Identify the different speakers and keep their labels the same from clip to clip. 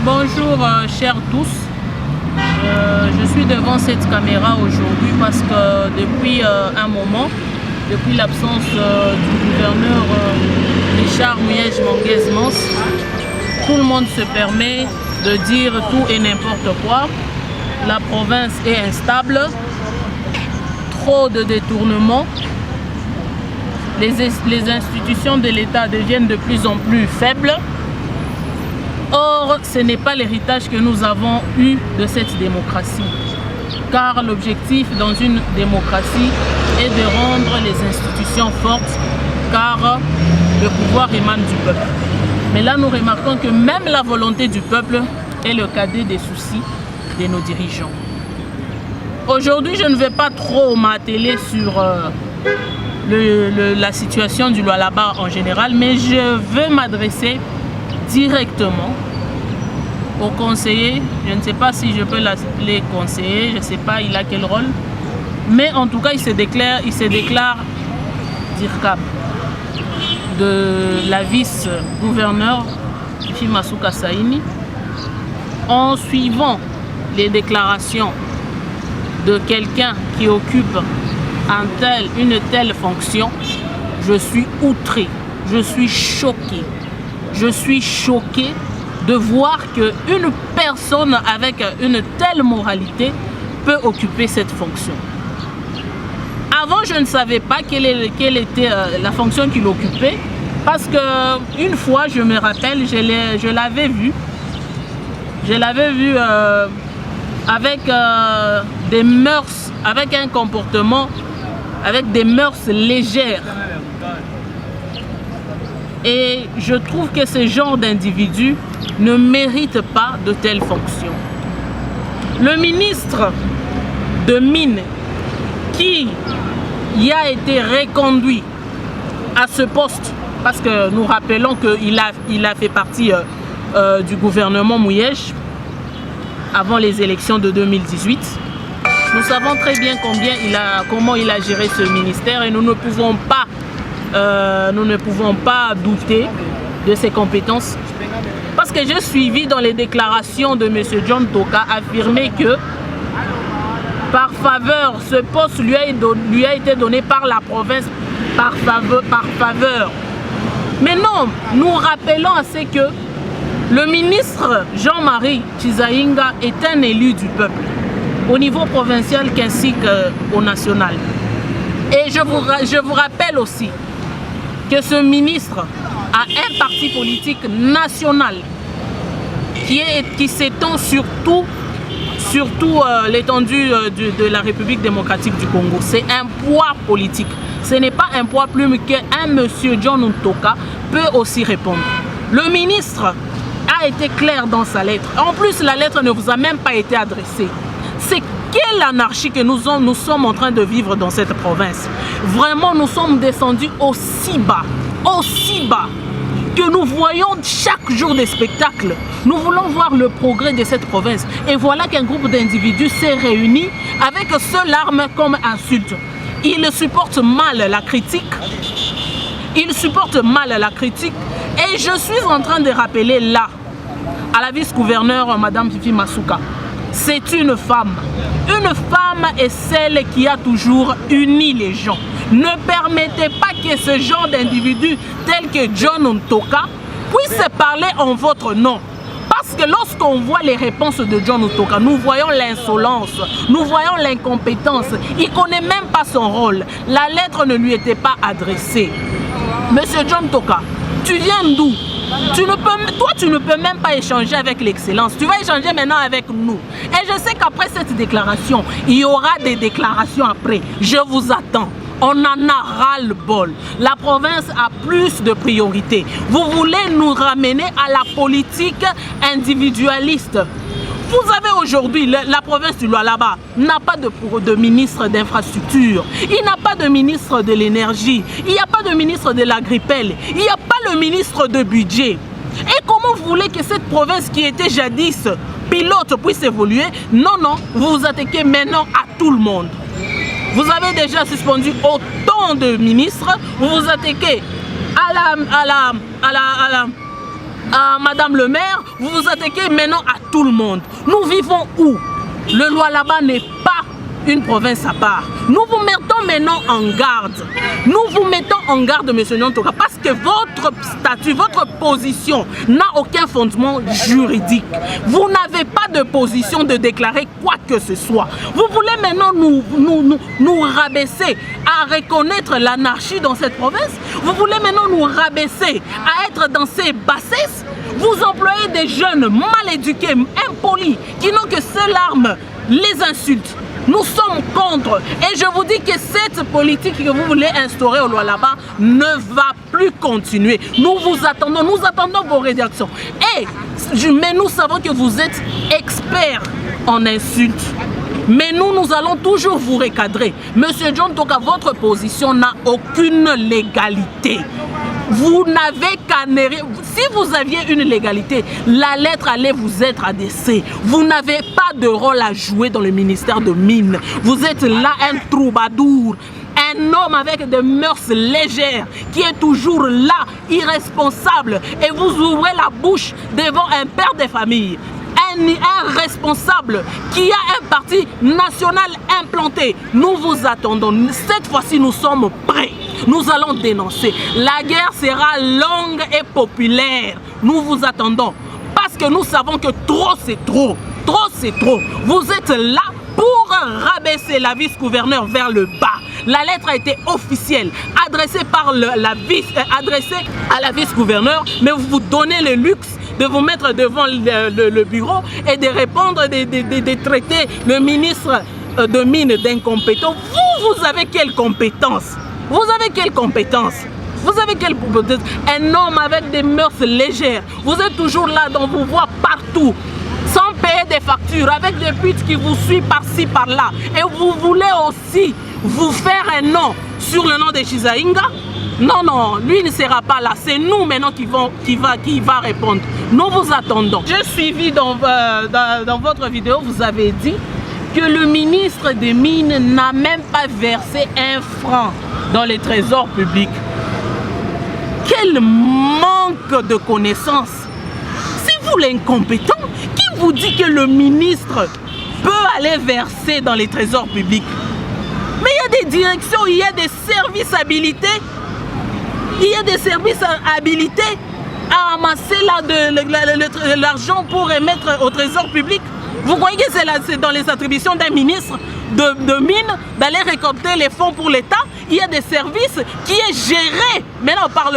Speaker 1: Bonjour chers tous, je suis devant cette caméra aujourd'hui parce que depuis un moment, depuis l'absence du gouverneur Richard Muyej-Manguez-Mans, tout le monde se permet de dire tout et n'importe quoi. La province est instable, trop de détournements, les institutions de l'État deviennent de plus en plus faibles. Or, ce n'est pas l'héritage que nous avons eu de cette démocratie. Car l'objectif dans une démocratie est de rendre les institutions fortes, car le pouvoir émane du peuple. Mais là, nous remarquons que même la volonté du peuple est le cadet des soucis de nos dirigeants. Aujourd'hui, je ne vais pas trop m'atteler sur la situation du Lualaba en général, mais je veux m'adresser directement aux conseillers. Je ne sais pas si je peux l'appeler conseiller, je ne sais pas il a quel rôle, mais en tout cas il se déclare DIRCAP de la vice-gouverneure Fifi Masuka Saini. En suivant les déclarations de quelqu'un qui occupe une telle fonction, je suis outré, je suis choqué. Je suis choqué de voir qu'une personne avec une telle moralité peut occuper cette fonction. Avant, je ne savais pas quelle était la fonction qu'il occupait, parce qu'une fois, je me rappelle, je l'avais vu. Je l'avais vu avec des mœurs, avec un comportement, avec des mœurs légères. Et je trouve que ce genre d'individu ne mérite pas de telles fonctions. Le ministre de Mines qui y a été reconduit à ce poste, parce que nous rappelons qu'il a fait partie du gouvernement Muyej avant les élections de 2018. Nous savons très bien comment il a géré ce ministère et nous ne pouvons pas douter de ses compétences. Parce que j'ai suivi dans les déclarations de M. John Toka affirmer que par faveur, ce poste lui a été donné par la province par faveur. Mais non, nous rappelons à ce que le ministre Jean-Marie Chizaïnga est un élu du peuple, au niveau provincial qu'ainsi qu'au national. Et je vous rappelle aussi que ce ministre a un parti politique national qui s'étend sur tout l'étendue de la République démocratique du Congo. C'est un poids politique. Ce n'est pas un poids plume qu'un monsieur John Toka peut aussi répondre. Le ministre a été clair dans sa lettre. En plus, la lettre ne vous a même pas été adressée. C'est quelle anarchie que nous sommes en train de vivre dans cette province. Vraiment, nous sommes descendus aussi bas que nous voyons chaque jour des spectacles. Nous voulons voir le progrès de cette province. Et voilà qu'un groupe d'individus s'est réuni avec seule arme comme insulte. Ils supportent mal la critique. Et je suis en train de rappeler là, à la vice-gouverneure, Madame Fifi Masuka, c'est une femme. Une femme est celle qui a toujours uni les gens. Ne permettez pas que ce genre d'individu tel que John Toka puisse parler en votre nom. Parce que lorsqu'on voit les réponses de John Toka, nous voyons l'insolence, nous voyons l'incompétence. Il ne connaît même pas son rôle. La lettre ne lui était pas adressée. Monsieur John Toka, tu viens d'où? Toi, tu ne peux même pas échanger avec l'excellence. Tu vas échanger maintenant avec nous. Et je sais qu'après cette déclaration, il y aura des déclarations après. Je vous attends. On en a ras-le-bol. La province a plus de priorités. Vous voulez nous ramener à la politique individualiste. Vous avez aujourd'hui, la province du Lualaba n'a pas de ministre d'infrastructure, il n'a pas de ministre de l'énergie, il n'y a pas de ministre de l'agripel, il n'y a pas le ministre de budget. Et comment vous voulez que cette province qui était jadis pilote puisse évoluer? Non, non, vous vous attaquez maintenant à tout le monde. Vous avez déjà suspendu autant de ministres, vous vous attaquez à Madame le maire, vous vous attaquez maintenant à tout le monde. Nous vivons où? Le Lualaba n'est pas une province à part. Nous vous mettons maintenant en garde. Nous vous mettons en garde, monsieur Nyantoka, parce que votre statut, votre position n'a aucun fondement juridique. Vous n'avez pas de position de déclarer quoi que ce soit. Vous voulez maintenant nous rabaisser à reconnaître l'anarchie dans cette province? Vous voulez maintenant nous rabaisser à être dans ces bassesses? Vous employez des jeunes mal éduqués, impolis, qui n'ont que seule arme, les insultes. Nous sommes contre. Et je vous dis que cette politique que vous voulez instaurer au Lualaba ne va plus continuer. Nous vous attendons, nous attendons vos réactions. Mais nous savons que vous êtes experts en insultes. Mais nous allons toujours vous recadrer. Monsieur John Toka, votre position n'a aucune légalité. Vous n'avez qu'à... Si vous aviez une légalité, la lettre allait vous être adressée. Vous n'avez pas de rôle à jouer dans le ministère de Mines. Vous êtes là un troubadour, un homme avec des mœurs légères, qui est toujours là, irresponsable. Et vous ouvrez la bouche devant un père de famille. Un responsable qui a un parti national implanté. Nous vous attendons. Cette fois-ci, nous sommes prêts. Nous allons dénoncer. La guerre sera longue et populaire. Nous vous attendons. Parce que nous savons que trop, c'est trop. Trop, c'est trop. Vous êtes là pour rabaisser la vice-gouverneure vers le bas. La lettre a été officielle, adressée par adressée à la vice-gouverneure, mais vous vous donnez le luxe de vous mettre devant le bureau et de répondre des traités, le ministre de Mines d'incompétent. Vous avez quelle compétence? Vous avez quelle compétence? Vous avez quelle compétence? Un homme avec des mœurs légères. Vous êtes toujours là, on vous voit partout, sans payer des factures, avec des putes qui vous suivent par-ci, par-là. Et vous voulez aussi vous faire un nom sur le nom de Chizaïnga? Non, non, lui ne sera pas là. C'est nous maintenant qui va répondre. Nous vous attendons. J'ai suivi dans votre vidéo, vous avez dit que le ministre des Mines n'a même pas versé un franc dans les trésors publics. Quel manque de connaissances! C'est vous l'incompétent qui vous dit que le ministre peut aller verser dans les trésors publics. Mais il y a des directions, il y a des services habilités. Il y a des services habilités à amasser l'argent pour remettre au trésor public. Vous croyez que c'est dans les attributions d'un ministre de Mines d'aller récolter les fonds pour l'État? Il y a des services qui est géré maintenant par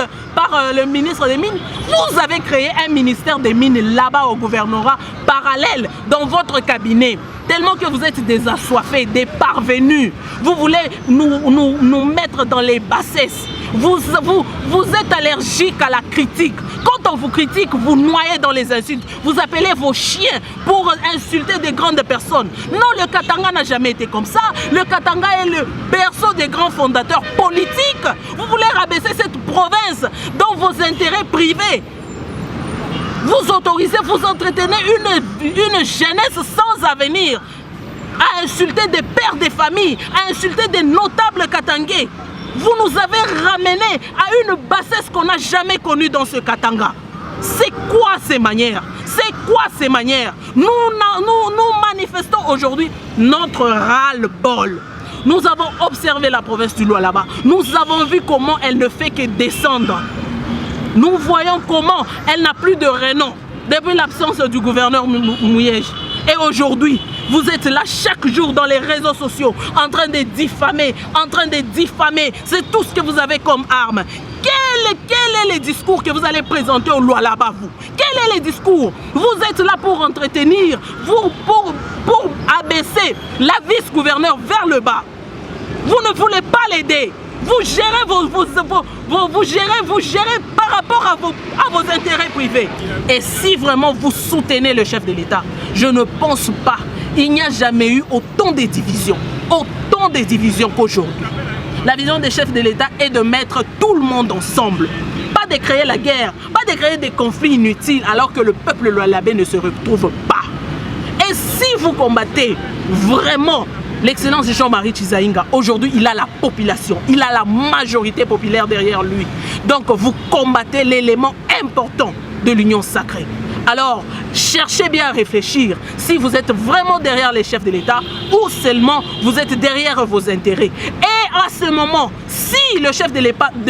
Speaker 1: le ministre des Mines. Vous avez créé un ministère des Mines là-bas au gouvernorat parallèle dans votre cabinet. Tellement que vous êtes des assoiffés, des parvenus. Vous voulez nous mettre dans les bassesses. Vous êtes allergique à la critique. Quand on vous critique, vous noyez dans les insultes. Vous appelez vos chiens pour insulter des grandes personnes. Non, le Katanga n'a jamais été comme ça. Le Katanga est le berceau des grands fondateurs politiques. Vous voulez rabaisser cette province dans vos intérêts privés. Vous autorisez, vous entretenez une jeunesse sans avenir, à insulter des pères de famille, à insulter des notables katangais. Vous nous avez ramenés à une bassesse qu'on n'a jamais connue dans ce Katanga. C'est quoi ces manières? C'est quoi ces manières? Nous manifestons aujourd'hui notre ras-le-bol. Nous avons observé la province du Lualaba. Nous avons vu comment elle ne fait que descendre. Nous voyons comment elle n'a plus de renom depuis l'absence du gouverneur Mouyej. Et aujourd'hui, vous êtes là chaque jour dans les réseaux sociaux en train de diffamer, C'est tout ce que vous avez comme arme. Quel est le discours que vous allez présenter au Lualaba, vous? Quel est le discours? Vous êtes là pour entretenir, pour abaisser la vice-gouverneure vers le bas. Vous ne voulez pas l'aider. Vous gérez vous gérez par rapport à vos intérêts privés. Et si vraiment vous soutenez le chef de l'État, je ne pense pas. Il n'y a jamais eu autant de divisions qu'aujourd'hui. La vision des chefs de l'État est de mettre tout le monde ensemble. Pas de créer la guerre, pas de créer des conflits inutiles alors que le peuple lualabais ne se retrouve pas. Et si vous combattez vraiment l'excellence de Jean-Marie Chizaïnga, aujourd'hui il a la population, il a la majorité populaire derrière lui. Donc vous combattez l'élément important de l'Union sacrée. Alors, cherchez bien à réfléchir si vous êtes vraiment derrière les chefs de l'État ou seulement vous êtes derrière vos intérêts. Et à ce moment, si le chef de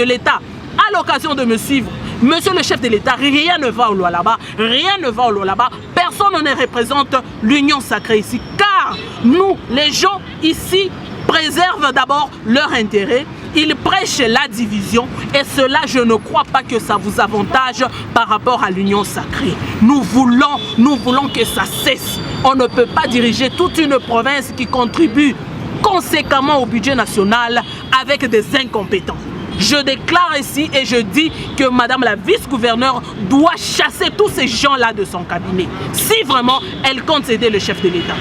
Speaker 1: l'État a l'occasion de me suivre, monsieur le chef de l'État, rien ne va au Lualaba, rien ne va au Lualaba, personne ne représente l'Union sacrée ici, car nous, les gens ici, préservent d'abord leur intérêt. Ils prêchent la division et cela, je ne crois pas que ça vous avantage par rapport à l'Union sacrée. Nous voulons que ça cesse. On ne peut pas diriger toute une province qui contribue conséquemment au budget national avec des incompétents. Je déclare ici et je dis que madame la vice-gouverneure doit chasser tous ces gens-là de son cabinet, si vraiment elle compte aider le chef de l'État.